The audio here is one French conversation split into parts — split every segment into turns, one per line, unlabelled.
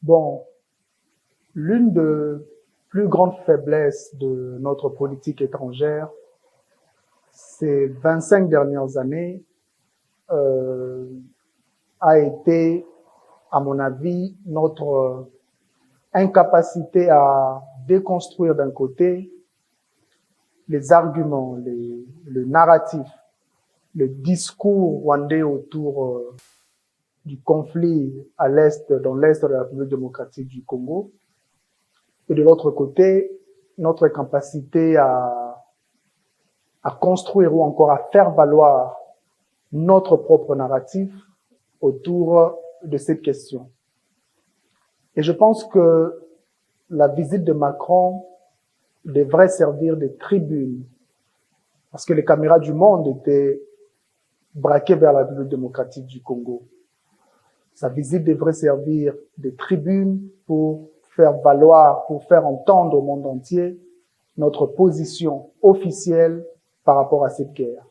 Bon, l'une des plus grandes faiblesses de notre politique étrangère ces 25 dernières années a été, à mon avis, notre incapacité à déconstruire d'un côté les arguments, le narratif, le discours rwandais autour du conflit à l'est, dans l'est de la République démocratique du Congo, et de l'autre côté, notre incapacité à construire ou encore à faire valoir notre propre narratif autour de cette question. Et je pense que la visite de Macron devrait servir de tribune, parce que les caméras du monde étaient braquées vers la République démocratique du Congo. Sa visite devrait servir de tribune pour faire valoir, pour faire entendre au monde entier notre position officielle par rapport à cette guerre.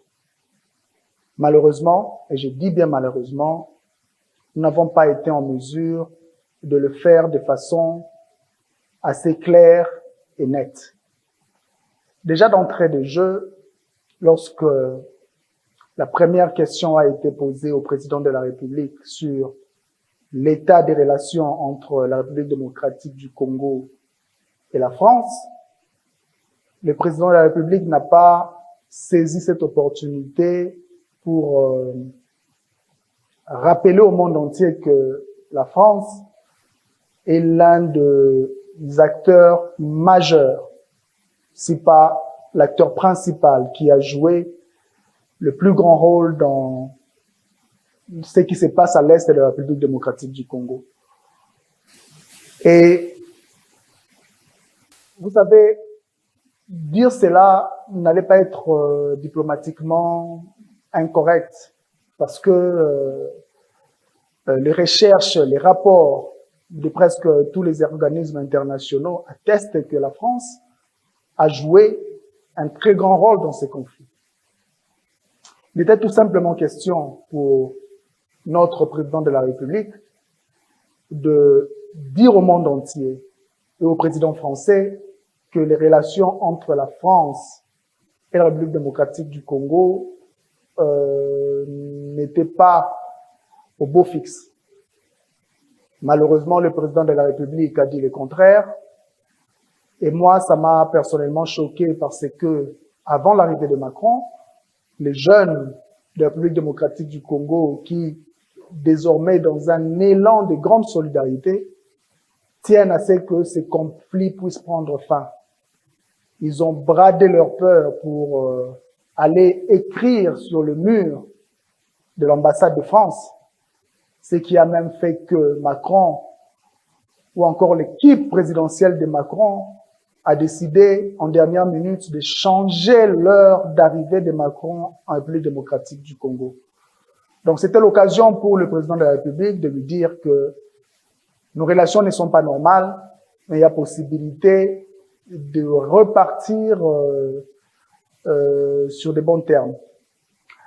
Malheureusement, et je dis bien malheureusement, nous n'avons pas été en mesure de le faire de façon assez claire et nette. Déjà d'entrée de jeu, lorsque la première question a été posée au président de la République sur l'état des relations entre la République démocratique du Congo et la France, le président de la République n'a pas saisi cette opportunité pour rappeler au monde entier que la France est l'un des acteurs majeurs, si pas l'acteur principal qui a joué le plus grand rôle dans ce qui se passe à l'est de la République démocratique du Congo. Et vous savez, dire cela n'allait pas être diplomatiquement incorrect, parce que les recherches, les rapports de presque tous les organismes internationaux attestent que la France a joué un très grand rôle dans ces conflits. Il était tout simplement question pour notre président de la République de dire au monde entier et au président français que les relations entre la France et la République démocratique du Congo n'étaient pas au beau fixe. Malheureusement, le président de la République a dit le contraire. Et moi, ça m'a personnellement choqué parce que, avant l'arrivée de Macron, les jeunes de la République démocratique du Congo qui, désormais, dans un élan de grande solidarité, tiennent à ce que ces conflits puissent prendre fin. Ils ont bradé leur peur pour aller écrire sur le mur de l'ambassade de France, ce qui a même fait que Macron, ou encore l'équipe présidentielle de Macron, a décidé en dernière minute de changer l'heure d'arrivée de Macron en République démocratique du Congo. Donc c'était l'occasion pour le président de la République de lui dire que nos relations ne sont pas normales, mais il y a possibilité de repartir sur de bons termes.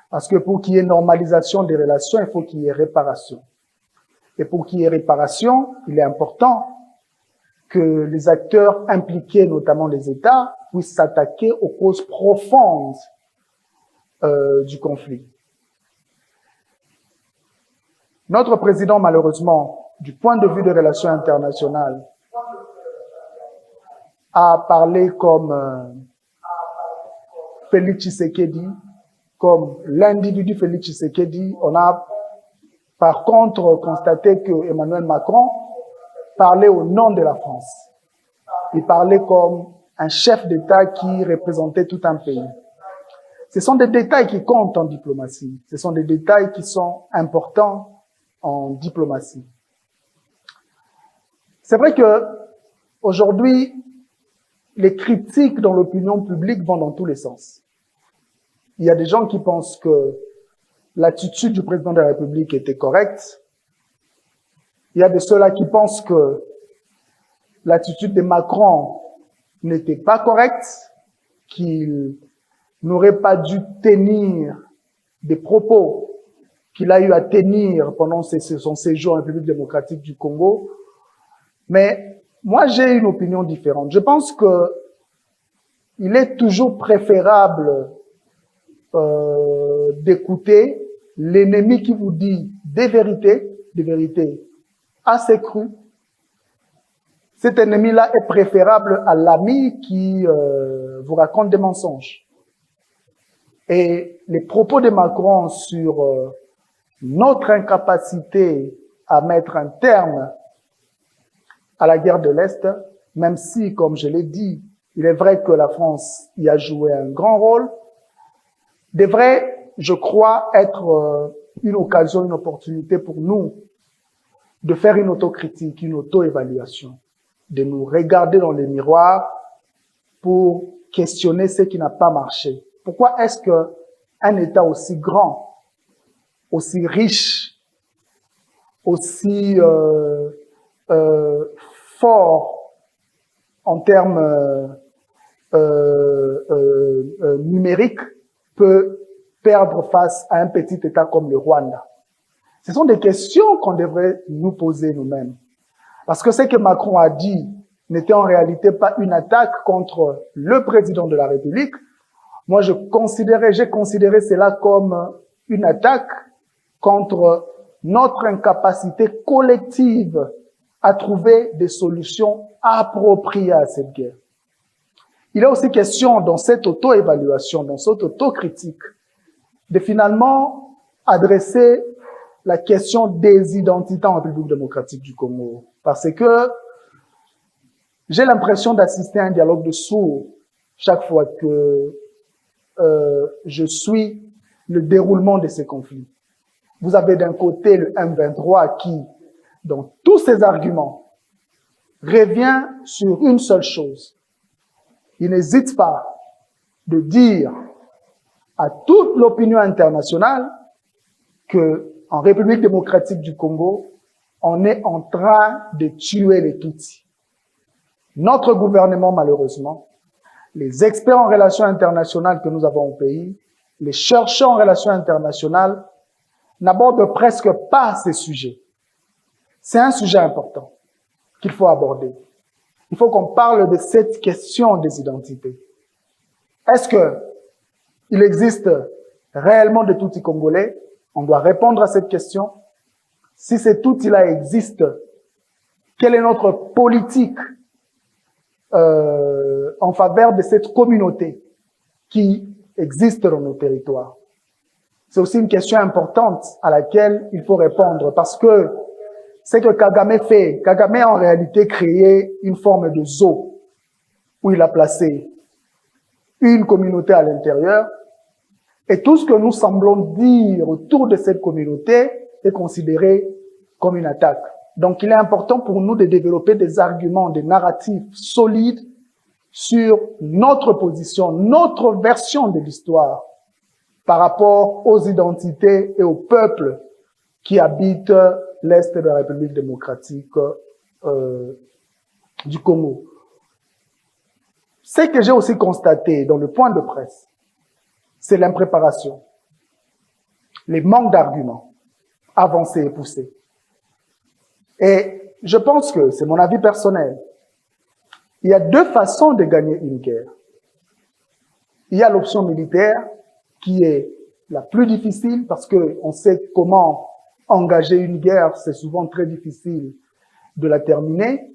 Parce que pour qu'il y ait normalisation des relations, il faut qu'il y ait réparation. Et pour qu'il y ait réparation, il est important que les acteurs impliqués, notamment les États, puissent s'attaquer aux causes profondes du conflit. Notre président, malheureusement, du point de vue des relations internationales, a parlé comme Félix Tshisekedi, comme l'individu Félix Tshisekedi. On a par contre constaté que Emmanuel Macron parlait au nom de la France. Il parlait comme un chef d'État qui représentait tout un pays. Ce sont des détails qui comptent en diplomatie. Ce sont des détails qui sont importants en diplomatie. C'est vrai que aujourd'hui, les critiques dans l'opinion publique vont dans tous les sens. Il y a des gens qui pensent que l'attitude du président de la République était correcte. Il y a de ceux-là qui pensent que l'attitude de Macron n'était pas correcte, qu'il n'aurait pas dû tenir des propos qu'il a eu à tenir pendant son séjour en République démocratique du Congo. Mais moi, j'ai une opinion différente. Je pense que il est toujours préférable d'écouter l'ennemi qui vous dit des vérités assez crues. Cet ennemi-là est préférable à l'ami qui vous raconte des mensonges. Et les propos de Macron sur notre incapacité à mettre un terme à la guerre de l'Est, même si, comme je l'ai dit, il est vrai que la France y a joué un grand rôle, devrait, je crois, être une occasion, une opportunité pour nous de faire une autocritique, une auto-évaluation, de nous regarder dans les miroirs pour questionner ce qui n'a pas marché. Pourquoi est-ce qu'un État aussi grand, aussi riche, aussi fort en termes numériques peut perdre face à un petit État comme le Rwanda? Ce sont des questions qu'on devrait nous poser nous-mêmes. Parce que ce que Macron a dit n'était en réalité pas une attaque contre le président de la République. Moi, j'ai considéré cela comme une attaque contre notre incapacité collective à trouver des solutions appropriées à cette guerre. Il est aussi question dans cette auto-évaluation, dans cette autocritique, de finalement adresser la question des identités en République démocratique du Congo. Parce que j'ai l'impression d'assister à un dialogue de sourds chaque fois que je suis le déroulement de ces conflits. Vous avez d'un côté le M23 qui, dans tous ses arguments, revient sur une seule chose. Il n'hésite pas de dire à toute l'opinion internationale que en République démocratique du Congo, on est en train de tuer les Tutsis. Notre gouvernement, malheureusement, les experts en relations internationales que nous avons au pays, les chercheurs en relations internationales n'abordent presque pas ces sujets. C'est un sujet important qu'il faut aborder. Il faut qu'on parle de cette question des identités. Est-ce qu'il existe réellement de Tutsis congolais? On doit répondre à cette question. Si cet outil-là existe, quelle est notre politique en faveur de cette communauté qui existe dans nos territoires? C'est aussi une question importante à laquelle il faut répondre parce que ce que Kagame fait, Kagame a en réalité créé une forme de zoo où il a placé une communauté à l'intérieur et tout ce que nous semblons dire autour de cette communauté est considéré comme une attaque. Donc il est important pour nous de développer des arguments, des narratifs solides sur notre position, notre version de l'histoire par rapport aux identités et aux peuples qui habitent l'Est de la République démocratique du Congo. Ce que j'ai aussi constaté dans le point de presse, c'est l'impréparation, les manques d'arguments avancés et poussés. Et je pense que, c'est mon avis personnel, il y a deux façons de gagner une guerre. Il y a l'option militaire qui est la plus difficile parce que on sait comment engager une guerre, c'est souvent très difficile de la terminer.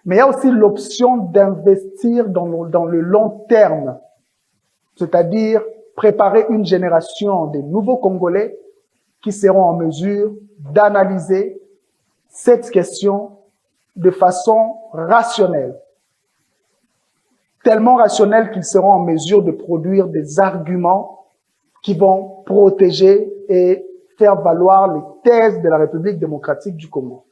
Mais il y a aussi l'option d'investir dans le long terme, c'est-à-dire préparer une génération de nouveaux Congolais qui seront en mesure d'analyser cette question de façon rationnelle. Tellement rationnelle qu'ils seront en mesure de produire des arguments qui vont protéger et faire valoir les thèses de la République démocratique du Congo.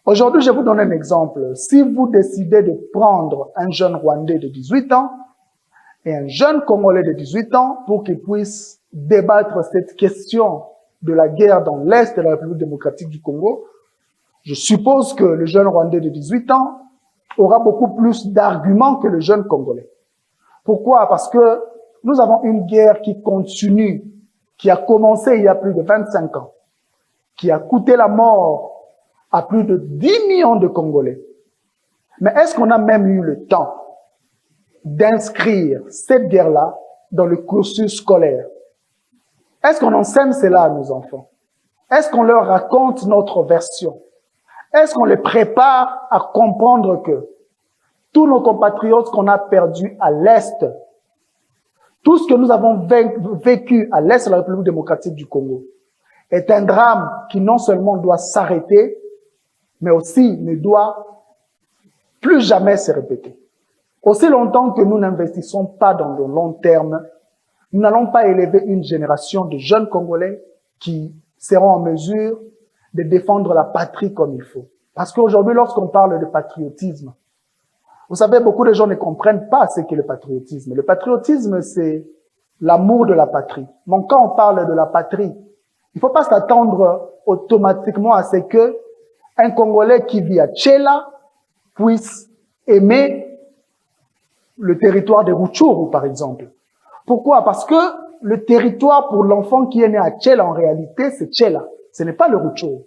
Aujourd'hui, je vous donne un exemple. Si vous décidez de prendre un jeune Rwandais de 18 ans et un jeune Congolais de 18 ans pour qu'ils puissent débattre cette question de la guerre dans l'Est de la République démocratique du Congo, je suppose que le jeune Rwandais de 18 ans aura beaucoup plus d'arguments que le jeune Congolais. Pourquoi? Parce que nous avons une guerre qui continue, qui a commencé il y a plus de 25 ans, qui a coûté la mort à plus de 10 millions de Congolais. Mais est-ce qu'on a même eu le temps d'inscrire cette guerre-là dans le cursus scolaire? Est-ce qu'on enseigne cela à nos enfants? Est-ce qu'on leur raconte notre version? Est-ce qu'on les prépare à comprendre que tous nos compatriotes qu'on a perdus à l'Est, tout ce que nous avons vécu à l'Est de la République démocratique du Congo, est un drame qui non seulement doit s'arrêter, mais aussi ne doit plus jamais se répéter. Aussi longtemps que nous n'investissons pas dans le long terme, nous n'allons pas élever une génération de jeunes Congolais qui seront en mesure de défendre la patrie comme il faut. Parce qu'aujourd'hui, lorsqu'on parle de patriotisme, vous savez, beaucoup de gens ne comprennent pas ce qu'est le patriotisme. Le patriotisme, c'est l'amour de la patrie. Donc, quand on parle de la patrie, il ne faut pas s'attendre automatiquement à ce que un Congolais qui vit à Tchela puisse aimer le territoire de Rutshuru, par exemple. Pourquoi? Parce que le territoire pour l'enfant qui est né à Tchela, en réalité, c'est Tchela. Ce n'est pas le Rutshuru.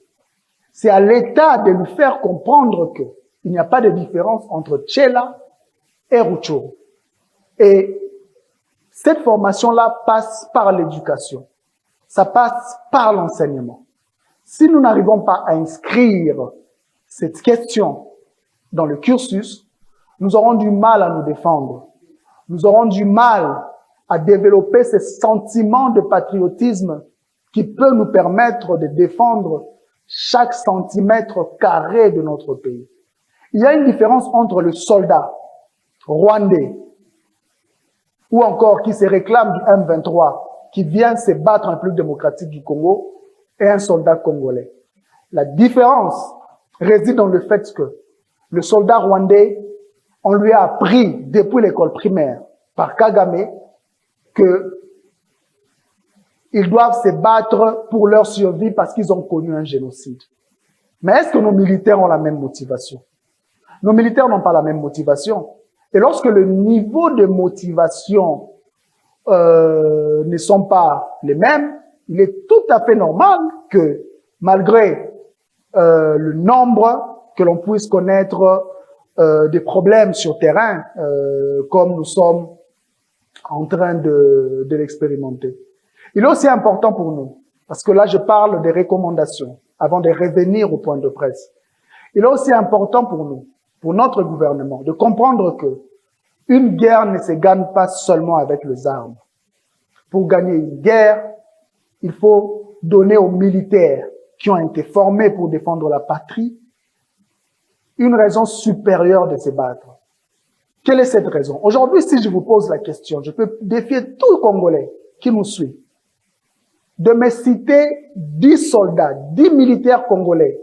C'est à l'État de lui faire comprendre que il n'y a pas de différence entre Tchela et Rutshuru. Et cette formation-là passe par l'éducation. Ça passe par l'enseignement. Si nous n'arrivons pas à inscrire cette question dans le cursus, nous aurons du mal à nous défendre. Nous aurons du mal à développer ce sentiment de patriotisme qui peut nous permettre de défendre chaque centimètre carré de notre pays. Il y a une différence entre le soldat rwandais ou encore qui se réclame du M23, qui vient se battre en République démocratique du Congo, et un soldat congolais. La différence réside dans le fait que le soldat rwandais, on lui a appris depuis l'école primaire par Kagame que ils doivent se battre pour leur survie parce qu'ils ont connu un génocide. Mais est-ce que nos militaires ont la même motivation? Nos militaires n'ont pas la même motivation. Et lorsque le niveau de motivation ne sont pas les mêmes, il est tout à fait normal que malgré le nombre que l'on puisse connaître des problèmes sur terrain, comme nous sommes en train de l'expérimenter. Il est aussi important pour nous, parce que là je parle des recommandations, avant de revenir au point de presse. Il est aussi important pour nous, pour notre gouvernement, de comprendre que une guerre ne se gagne pas seulement avec les armes. Pour gagner une guerre, il faut donner aux militaires qui ont été formés pour défendre la patrie une raison supérieure de se battre. Quelle est cette raison? Aujourd'hui, si je vous pose la question, je peux défier tout Congolais qui nous suit de me citer 10 soldats, 10 militaires congolais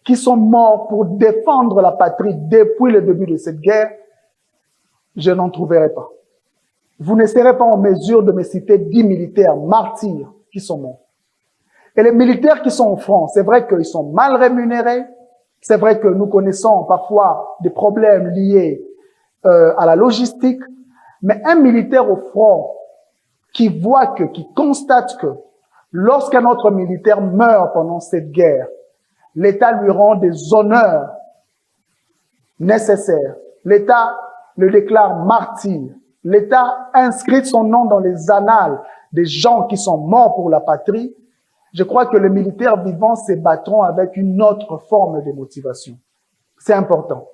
qui sont morts pour défendre la patrie depuis le début de cette guerre, je n'en trouverai pas. Vous ne serez pas en mesure de me citer 10 militaires martyrs qui sont morts. Et les militaires qui sont au front, c'est vrai qu'ils sont mal rémunérés, c'est vrai que nous connaissons parfois des problèmes liés à la logistique, mais un militaire au front qui voit que, qui constate que lorsqu'un autre militaire meurt pendant cette guerre, l'État lui rend des honneurs nécessaires. L'État le déclare martyr. L'État inscrit son nom dans les annales des gens qui sont morts pour la patrie. Je crois que les militaires vivants se battront avec une autre forme de motivation. C'est important.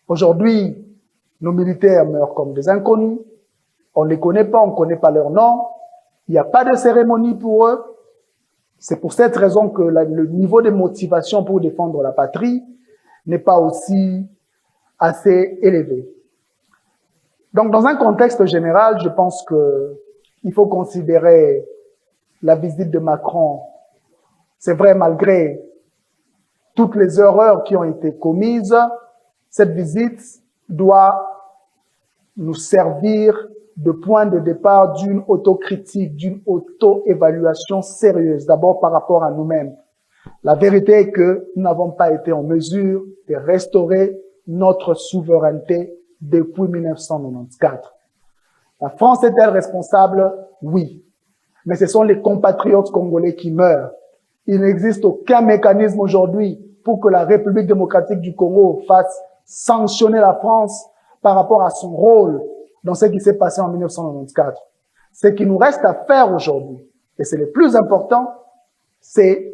Aujourd'hui, nos militaires meurent comme des inconnus. On ne les connaît pas, on ne connaît pas leur nom. Il n'y a pas de cérémonie pour eux. C'est pour cette raison que le niveau de motivation pour défendre la patrie n'est pas aussi assez élevé. Donc, dans un contexte général, je pense qu'il faut considérer la visite de Macron. C'est vrai, malgré toutes les erreurs qui ont été commises, cette visite doit nous servir de point de départ d'une autocritique, d'une auto-évaluation sérieuse, d'abord par rapport à nous-mêmes. La vérité est que nous n'avons pas été en mesure de restaurer notre souveraineté depuis 1994. La France est-elle responsable? Oui. Mais ce sont les compatriotes congolais qui meurent. Il n'existe aucun mécanisme aujourd'hui pour que la République démocratique du Congo fasse sanctionner la France par rapport à son rôle dans ce qui s'est passé en 1994. Ce qui nous reste à faire aujourd'hui, et c'est le plus important, c'est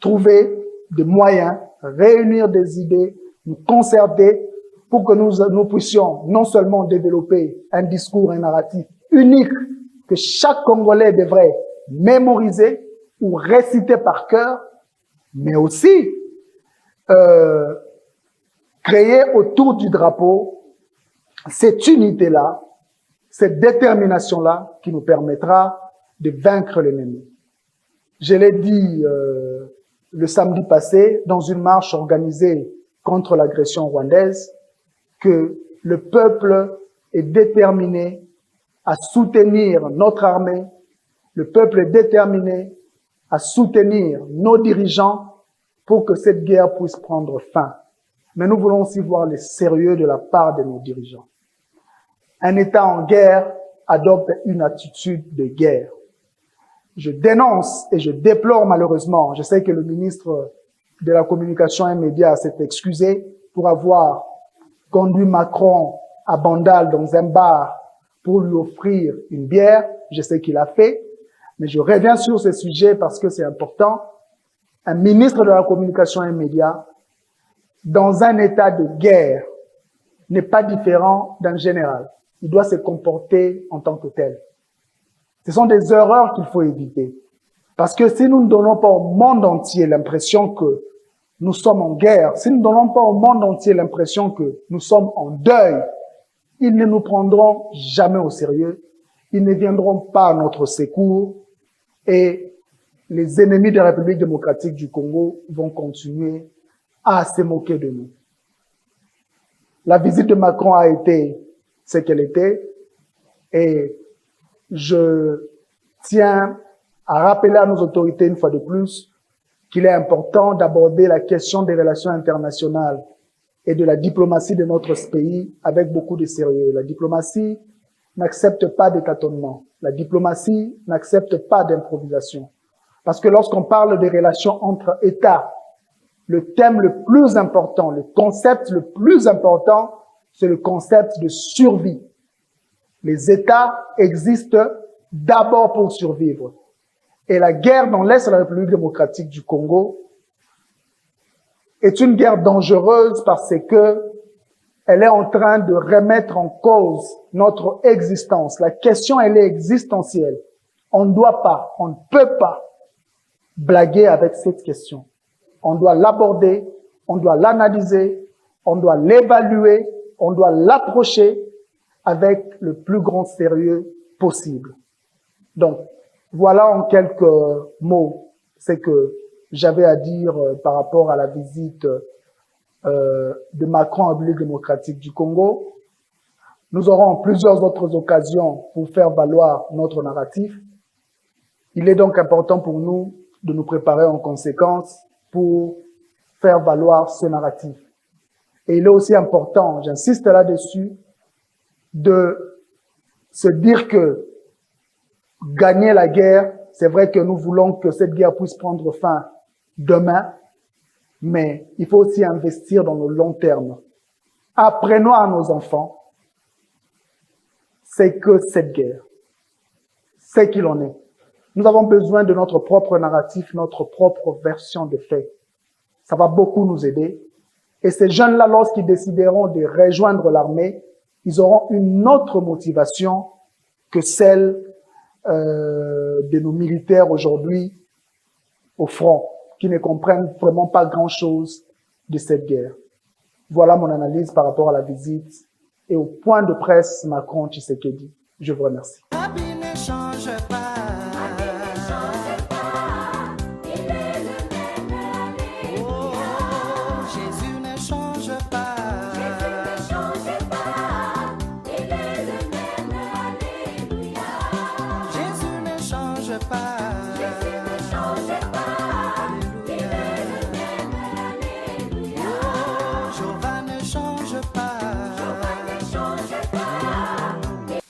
trouver des moyens, réunir des idées, nous concerter pour que nous puissions non seulement développer un discours, un narratif unique que chaque Congolais devrait mémoriser ou réciter par cœur, mais aussi créer autour du drapeau cette unité-là, cette détermination-là qui nous permettra de vaincre l'ennemi. Je l'ai dit le samedi passé dans une marche organisée contre l'agression rwandaise, que le peuple est déterminé à soutenir notre armée, le peuple est déterminé à soutenir nos dirigeants pour que cette guerre puisse prendre fin. Mais nous voulons aussi voir le sérieux de la part de nos dirigeants. Un État en guerre adopte une attitude de guerre. Je dénonce et je déplore malheureusement, je sais que le ministre de la Communication et Médias s'est excusé pour avoir conduit Macron à Bandal dans un bar pour lui offrir une bière, je sais qu'il a fait, mais je reviens sur ce sujet parce que c'est important. Un ministre de la Communication et Médias, dans un état de guerre, n'est pas différent d'un général. Il doit se comporter en tant que tel. Ce sont des erreurs qu'il faut éviter. Parce que si nous ne donnons pas au monde entier l'impression que nous sommes en guerre, si nous ne donnons pas au monde entier l'impression que nous sommes en deuil, ils ne nous prendront jamais au sérieux, ils ne viendront pas à notre secours et les ennemis de la République démocratique du Congo vont continuer à se moquer de nous. La visite de Macron a été ce qu'elle était et je tiens à rappeler à nos autorités une fois de plus qu'il est important d'aborder la question des relations internationales et de la diplomatie de notre pays avec beaucoup de sérieux. La diplomatie n'accepte pas de tâtonnement. La diplomatie n'accepte pas d'improvisation. Parce que lorsqu'on parle des relations entre États, le thème le plus important, le concept le plus important, c'est le concept de survie. Les États existent d'abord pour survivre. Et la guerre dans l'Est de la République démocratique du Congo est une guerre dangereuse parce que elle est en train de remettre en cause notre existence. La question, elle est existentielle. On ne doit pas, on ne peut pas blaguer avec cette question. On doit l'aborder, on doit l'analyser, on doit l'évaluer, on doit l'approcher avec le plus grand sérieux possible. Donc, voilà en quelques mots ce que j'avais à dire par rapport à la visite de Macron en République démocratique du Congo. Nous aurons plusieurs autres occasions pour faire valoir notre narratif. Il est donc important pour nous de nous préparer en conséquence pour faire valoir ce narratif. Et il est aussi important, j'insiste là-dessus, de se dire que gagner la guerre, c'est vrai que nous voulons que cette guerre puisse prendre fin demain, mais il faut aussi investir dans le long terme. Apprenons à nos enfants, c'est que cette guerre, c'est qu'il en est. Nous avons besoin de notre propre narratif, notre propre version des faits. Ça va beaucoup nous aider. Et ces jeunes-là, lorsqu'ils décideront de rejoindre l'armée, ils auront une autre motivation que celle de nos militaires aujourd'hui au front, qui ne comprennent vraiment pas grand-chose de cette guerre. Voilà mon analyse par rapport à la visite et au point de presse Macron-Tshisekedi. Je vous remercie.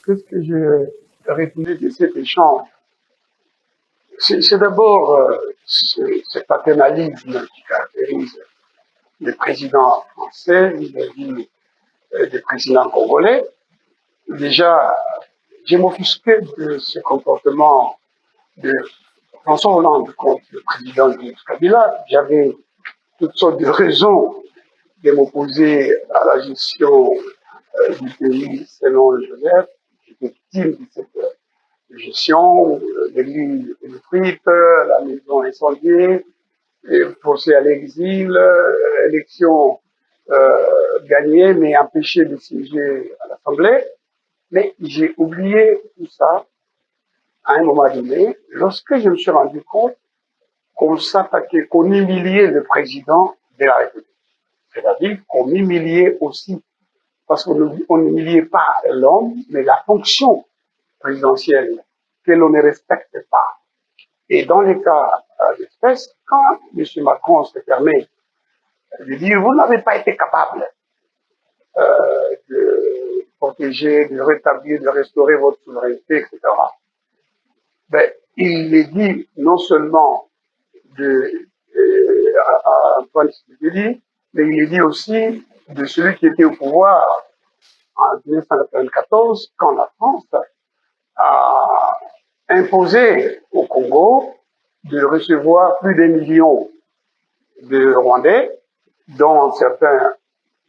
Qu'est-ce que je retenu de cet échange? C'est d'abord ce paternalisme qui caractérise les présidents français, vis-à-vis des présidents congolais. Déjà, je m'offusquais de ce comportement de François Hollande contre le président Kabila. J'avais toutes sortes de raisons de m'opposer à la gestion du pays selon Joseph. J'étais victime de cette gestion, l'église détruite, la maison incendiée, forcé à l'exil, élection gagnée mais empêché de siéger à l'Assemblée. Mais j'ai oublié tout ça à un moment donné, lorsque je me suis rendu compte qu'on s'attaquait, qu'on humiliait le président de la République. C'est-à-dire qu'on humiliait aussi, parce qu'on n'humiliait pas l'homme, mais la fonction présidentielle que l'on ne respecte pas. Et dans les cas d'espèce, quand M. Macron se permet de dire vous n'avez pas été capable de protéger, de rétablir, de restaurer votre souveraineté, etc., ben, il le dit non seulement à Antoine Tshisekedi, mais il le dit aussi de celui qui était au pouvoir en 1994, quand la France a imposé au Congo de recevoir plus d'un million de Rwandais, dont certains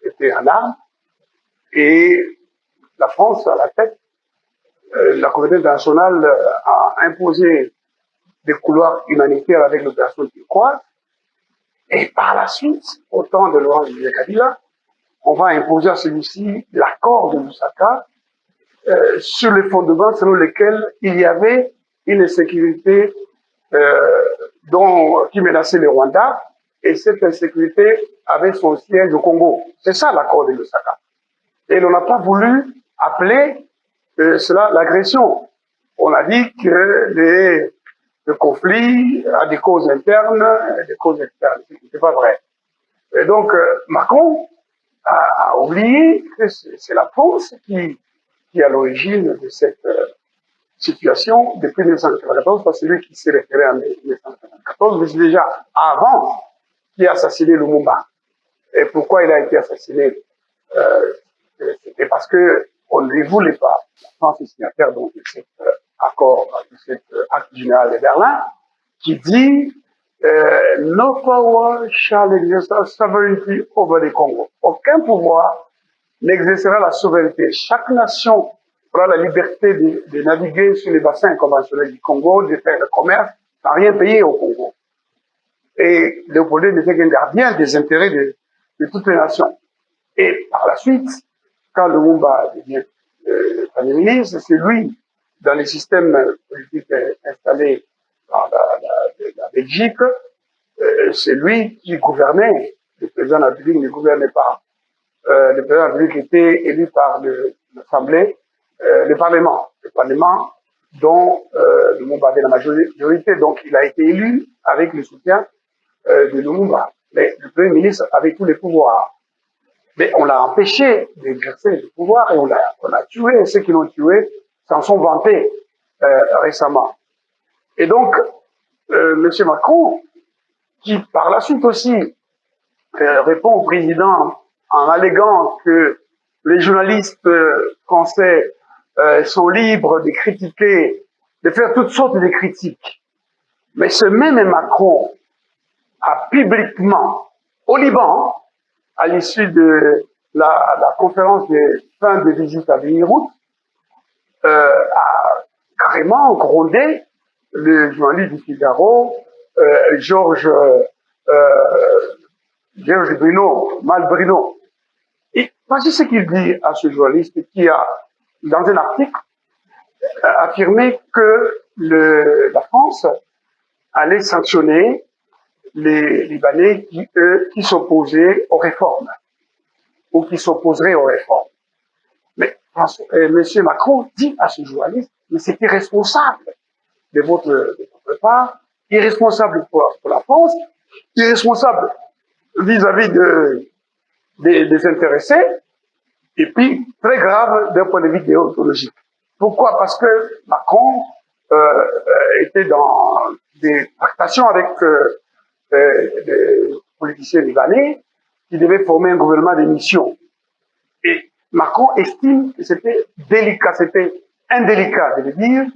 étaient en armes, et la France, à la tête, la communauté internationale a imposé des couloirs humanitaires avec l'opération turquoise, et par la suite, au temps de Laurent Kabila, on va imposer à celui-ci l'accord de Lusaka sur les fondements selon lesquels il y avait une insécurité qui menaçait le Rwanda, et cette insécurité avait son siège au Congo. C'est ça l'accord de Lusaka. Et on n'a pas voulu appeler cela l'agression. On a dit que le conflit a des causes internes et des causes externes. C'est pas vrai. Et donc, Macron a oublié que c'est la France qui est à l'origine de cette situation depuis 1994, parce que c'est lui qui s'est référé en 1994, mais c'est déjà avant qu'il ait assassiné Lumumba. Et pourquoi il a été assassiné? C'était parce qu'on ne lui voulait pas. La France est signataire donc, de cet accord, de cet acte général de Berlin, qui dit no power shall exercise sovereignty over the Congo. Aucun pouvoir n'exercera la souveraineté. Chaque nation aura la liberté de naviguer sur les bassins conventionnels du Congo, de faire le commerce, sans rien payer au Congo. Et Léopold n'était qu'un gardien des intérêts de toutes les nations. Et par la suite, quand Lumumba devient Premier ministre, c'est lui, dans les systèmes politiques installés dans la Belgique, c'est lui qui gouvernait. Le président de la République ne gouvernait pas. Le président de la République était élu par l'Assemblée, le Parlement dont Lumumba avait la majorité. Donc, il a été élu avec le soutien de Lumumba. Mais le Premier ministre avait tous les pouvoirs. Mais on l'a empêché d'exercer le pouvoir et on a tué. Ceux qui l'ont tué s'en sont vantés récemment. Et donc, M. Macron, qui par la suite aussi répond au président en alléguant que les journalistes français sont libres de critiquer, de faire toutes sortes de critiques. Mais ce même Macron a publiquement, au Liban, à l'issue de la conférence de fin de visite à Beyrouth, a carrément grondé le journaliste du Figaro, Georges Malbrino. Et voici ce qu'il dit à ce journaliste qui a, dans un article, affirmé que la France allait sanctionner les Libanais qui s'opposaient aux réformes ou qui s'opposeraient aux réformes. Mais M. Macron dit à ce journaliste, mais c'est irresponsable de votre part, irresponsable pour la France, irresponsable vis-à-vis des intéressés, et puis très grave d'un point de vue déontologique. Pourquoi? Parce que Macron était dans des tractations avec des politiciens libanais qui devaient former un gouvernement de mission. Et Macron estime que c'était délicat, c'était indélicat de le dire,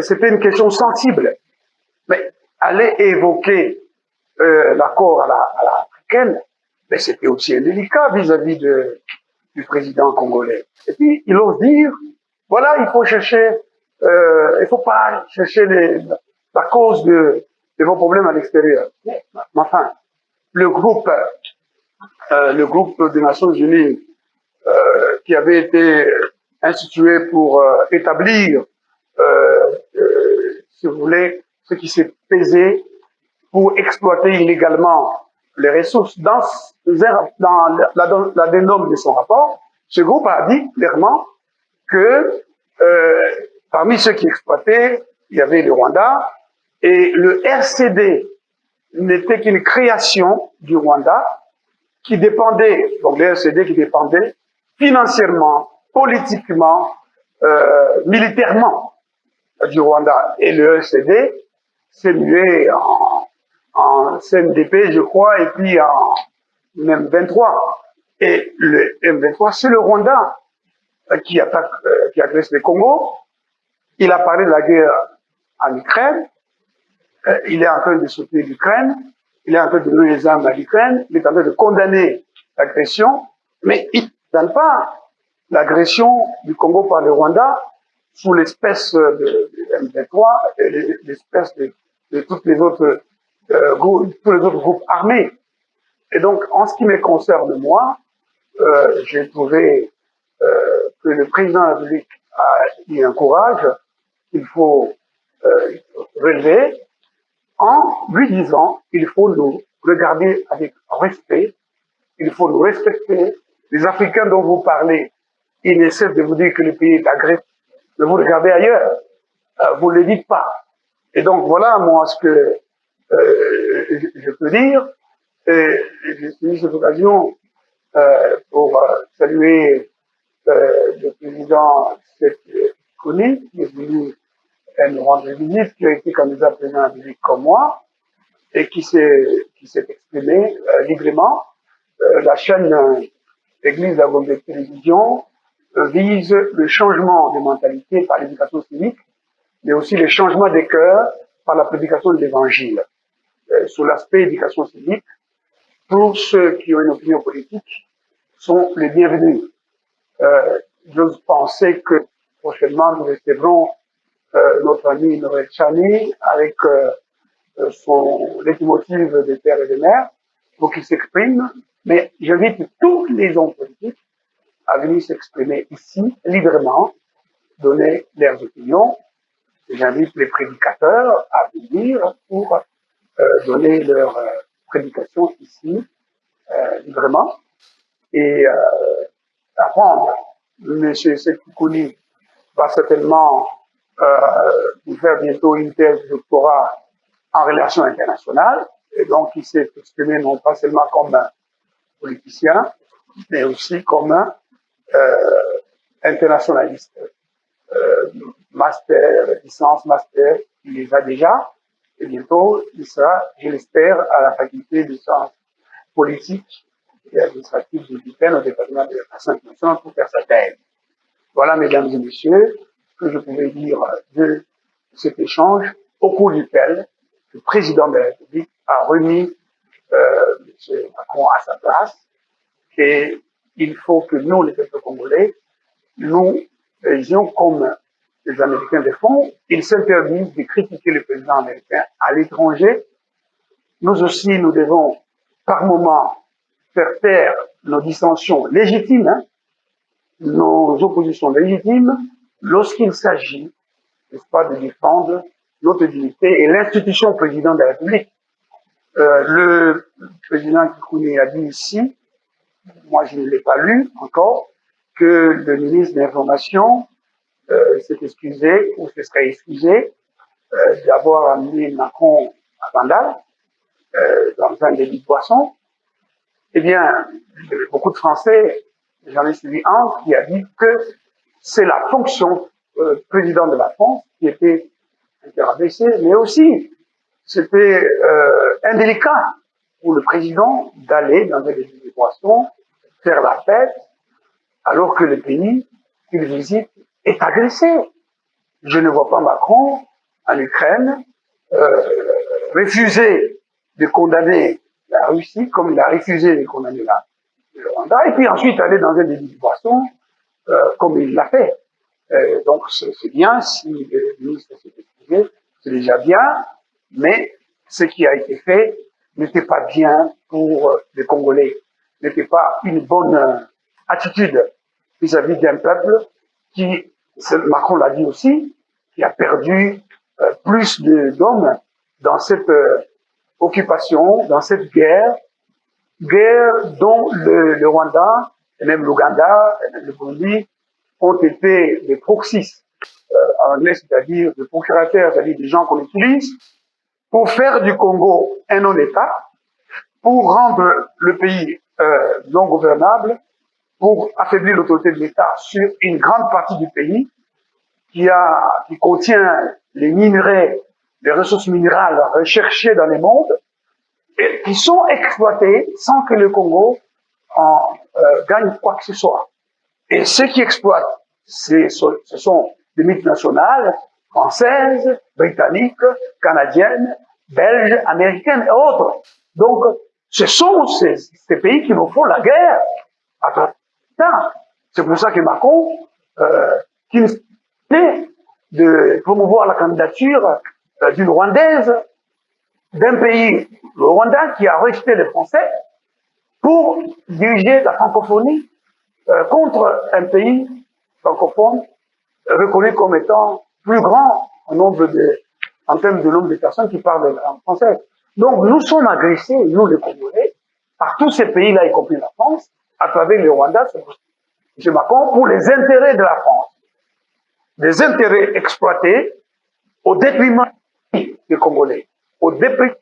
c'était une question sensible. Mais aller évoquer l'accord à la africaine, mais c'était aussi indélicat vis-à-vis du président congolais. Et puis, il ose dire, voilà, il faut chercher, il faut pas chercher la cause de vos problèmes à l'extérieur. Mais enfin, le groupe des Nations Unies qui avait été institué pour établir, si vous voulez, ce qui s'est pesé pour exploiter illégalement les ressources. Dans la dénomme de son rapport, ce groupe a dit clairement que parmi ceux qui exploitaient, il y avait le Rwanda, et le RCD n'était qu'une création du Rwanda qui dépendait, donc le RCD qui dépendait financièrement, politiquement, militairement du Rwanda. Et le RCD s'est mué en CNDP, je crois, et puis en M23. Et le M23, c'est le Rwanda qui agresse le Congo. Il a parlé de la guerre en Ukraine. Il est en train de soutenir l'Ukraine. Il est en train de donner les armes à l'Ukraine. Il est en train de condamner l'agression. Mais il ne donne pas l'agression du Congo par le Rwanda sous l'espèce de M23 et l'espèce de toutes les autres tous les autres groupes armés. Et donc, en ce qui me concerne, moi, j'ai trouvé que le président de la République a eu un courage qu'il faut relever en lui disant qu'il faut nous regarder avec respect, il faut nous respecter. Les Africains dont vous parlez, ils ne cessent de vous dire que le pays est agressé, mais vous regardez ailleurs, vous ne le dites pas. Et donc, voilà, moi, ce que je peux dire. Et j'utilise cette occasion pour saluer le président Kony, qui est venu nous rendre visite, qui a été candidat président de la République comme moi, et qui s'est exprimé librement. La chaîne Église de la Gombe de télévision vise le changement des mentalités par l'éducation civique, mais aussi le changement des cœurs par la prédication de l'Évangile. Sur l'aspect éducation civique, tous ceux qui ont une opinion politique sont les bienvenus. J'ose penser que prochainement nous recevrons notre ami Noël Chani avec son leitmotiv des pères et des mères pour qu'il s'exprime. Mais j'invite tous les hommes politiques à venir s'exprimer ici librement, donner leurs opinions. J'invite les prédicateurs à venir pour donner leur prédication ici librement et apprendre. M. Sekoukouni va certainement nous faire bientôt une thèse de doctorat en relations internationales, et donc il s'est exprimé non pas seulement comme un politicien, mais aussi comme un internationaliste. Master, licence, master, il les a déjà, et bientôt il sera, je l'espère, à la faculté de sciences politiques et administratives de l'UPenn au département de la Sainte Nation pour faire sa thèse. Voilà, mesdames et messieurs, ce que je pouvais dire de cet échange au cours duquel le président de la République a remis M. Macron à sa place, et il faut que nous, les peuples congolais, nous faisions comme les Américains le font. Ils s'interdisent de critiquer le président américain à l'étranger. Nous aussi, nous devons par moments faire taire nos dissensions légitimes, nos oppositions légitimes, lorsqu'il s'agit, n'est-ce pas, de défendre notre dignité et l'institution président de la République. Le président Kikouni a dit ici, moi je ne l'ai pas lu encore, que le ministre de l'Information s'est excusé ou se serait excusé d'avoir amené Macron à Bandal dans un débit de boisson. Eh bien, beaucoup de Français, j'en ai suivi un qui a dit que c'est la fonction président de la France qui était interabaissé, mais aussi c'était indélicat pour le président d'aller dans des boissons, faire la fête, alors que le pays qu'il visite est agressé. Je ne vois pas Macron en Ukraine refuser de condamner la Russie comme il a refusé de condamner le Rwanda, et puis ensuite aller dans un délit de boisson comme il l'a fait. Donc c'est bien si le ministre s'est excusé, c'est déjà bien, mais ce qui a été fait n'était pas bien pour les Congolais, n'était pas une bonne attitude vis-à-vis d'un peuple qui, Macron l'a dit aussi, qui a perdu plus d'hommes dans cette occupation, dans cette guerre dont le Rwanda, et même l'Ouganda, et même le Burundi ont été des proxys, en anglais, c'est-à-dire des procurateurs, c'est-à-dire des gens qu'on utilise pour faire du Congo un non-État, pour rendre le pays non gouvernable, pour affaiblir l'autorité de l'État sur une grande partie du pays qui contient les minerais, les ressources minérales recherchées dans les mondes, et qui sont exploitées sans que le Congo en gagne quoi que ce soit. Et ceux qui exploitent, ce sont des multinationales françaises, britanniques, canadiennes, belges, américaines et autres. Donc, ce sont ces pays qui nous font la guerre. C'est pour ça que Macron, qui fait de promouvoir la candidature d'une Rwandaise, d'un pays, le Rwanda, qui a rejeté les Français pour diriger la francophonie contre un pays francophone reconnu comme étant plus grand en termes de nombre de personnes qui parlent en français. Donc nous sommes agressés, nous les Congolais, par tous ces pays-là, y compris la France, à travers le Rwanda, M. Macron, pour les intérêts de la France. Des intérêts exploités au détriment des Congolais, au détriment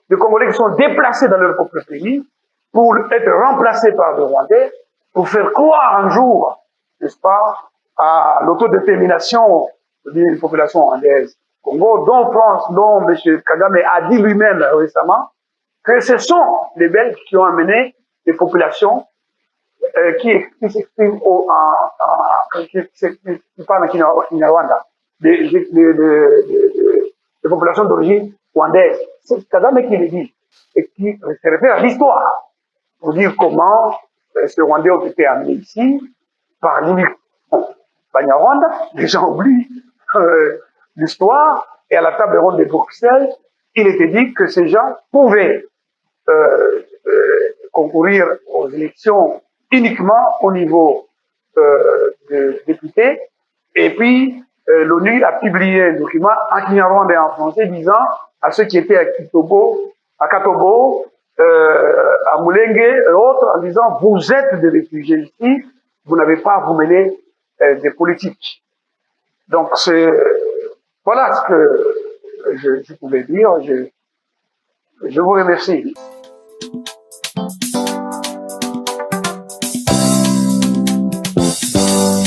des Congolais qui sont déplacés dans leur propre pays pour être remplacés par des Rwandais, pour faire croire un jour, n'est-ce pas, à l'autodétermination d'une population rwandaise Congo, dont M. Kagame a dit lui-même récemment que ce sont les Belges qui ont amené des populations qui s'expriment qui parlent en Kinyarwanda, des populations d'origine rwandaise. C'est Kagame qui le dit, et qui se réfère à l'histoire, pour dire comment ces Rwandais ont été amenés ici par l'immigration Banyarwanda. Les gens oublient l'histoire, et à la table ronde de Bruxelles, il était dit que ces gens pouvaient concourir aux élections uniquement au niveau de députés. Et puis, l'ONU a publié un document en Kinyarwanda et en français disant à ceux qui étaient à Katobo, à Moulenge et autres, en disant vous êtes des réfugiés ici, vous n'avez pas à vous mêler des politiques. Donc, voilà ce que je pouvais dire. Je vous remercie.